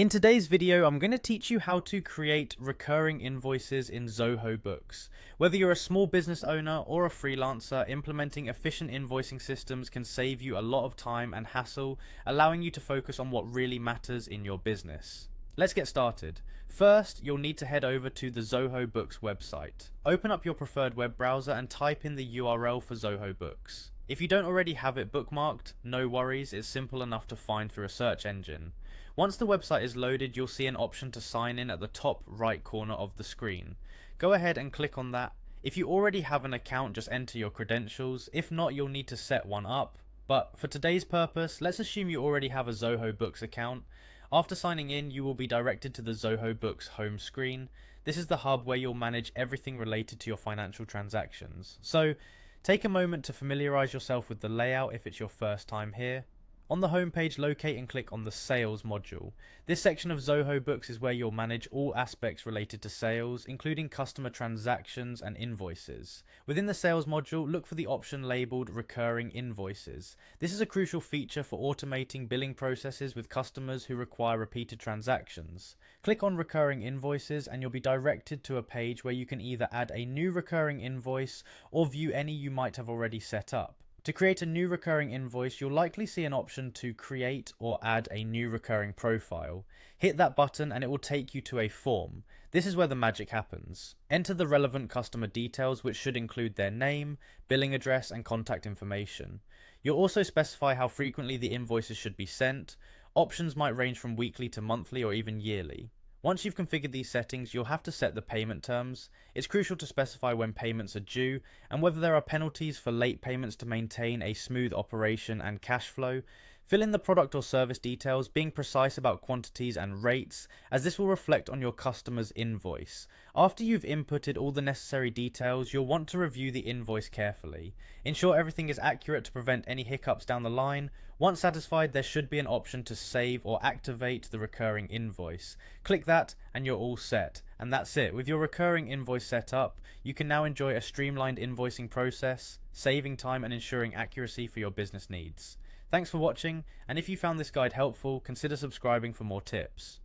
In today's video, I'm going to teach you how to create recurring invoices in Zoho Books. Whether you're a small business owner or a freelancer, implementing efficient invoicing systems can save you a lot of time and hassle, allowing you to focus on what really matters in your business. Let's get started. First, you'll need to head over to the Zoho Books website. Open up your preferred web browser and type in the URL for Zoho Books. If you don't already have it bookmarked, no worries, it's simple enough to find through a search engine. Once the website is loaded, you'll see an option to sign in at the top right corner of the screen. Go ahead and click on that. If you already have an account, just enter your credentials. If not, you'll need to set one up. But for today's purpose, let's assume you already have a Zoho Books account. After signing in, you will be directed to the Zoho Books home screen. This is the hub where you'll manage everything related to your financial transactions. So, take a moment to familiarize yourself with the layout if it's your first time here. On the home page, locate and click on the Sales module. This section of Zoho Books is where you'll manage all aspects related to sales, including customer transactions and invoices. Within the Sales module, look for the option labeled Recurring Invoices. This is a crucial feature for automating billing processes with customers who require repeated transactions. Click on Recurring Invoices and you'll be directed to a page where you can either add a new recurring invoice or view any you might have already set up. To create a new recurring invoice, you'll likely see an option to create or add a new recurring profile. Hit that button and it will take you to a form. This is where the magic happens. Enter the relevant customer details, which should include their name, billing address, and contact information. You'll also specify how frequently the invoices should be sent. Options might range from weekly to monthly or even yearly. Once you've configured these settings, you'll have to set the payment terms. It's crucial to specify when payments are due and whether there are penalties for late payments to maintain a smooth operation and cash flow. Fill in the product or service details, being precise about quantities and rates, as this will reflect on your customer's invoice. After you've inputted all the necessary details, you'll want to review the invoice carefully. Ensure everything is accurate to prevent any hiccups down the line. Once satisfied, there should be an option to save or activate the recurring invoice. Click that and you're all set. And that's it. With your recurring invoice set up, you can now enjoy a streamlined invoicing process, saving time and ensuring accuracy for your business needs. Thanks for watching, and if you found this guide helpful, consider subscribing for more tips.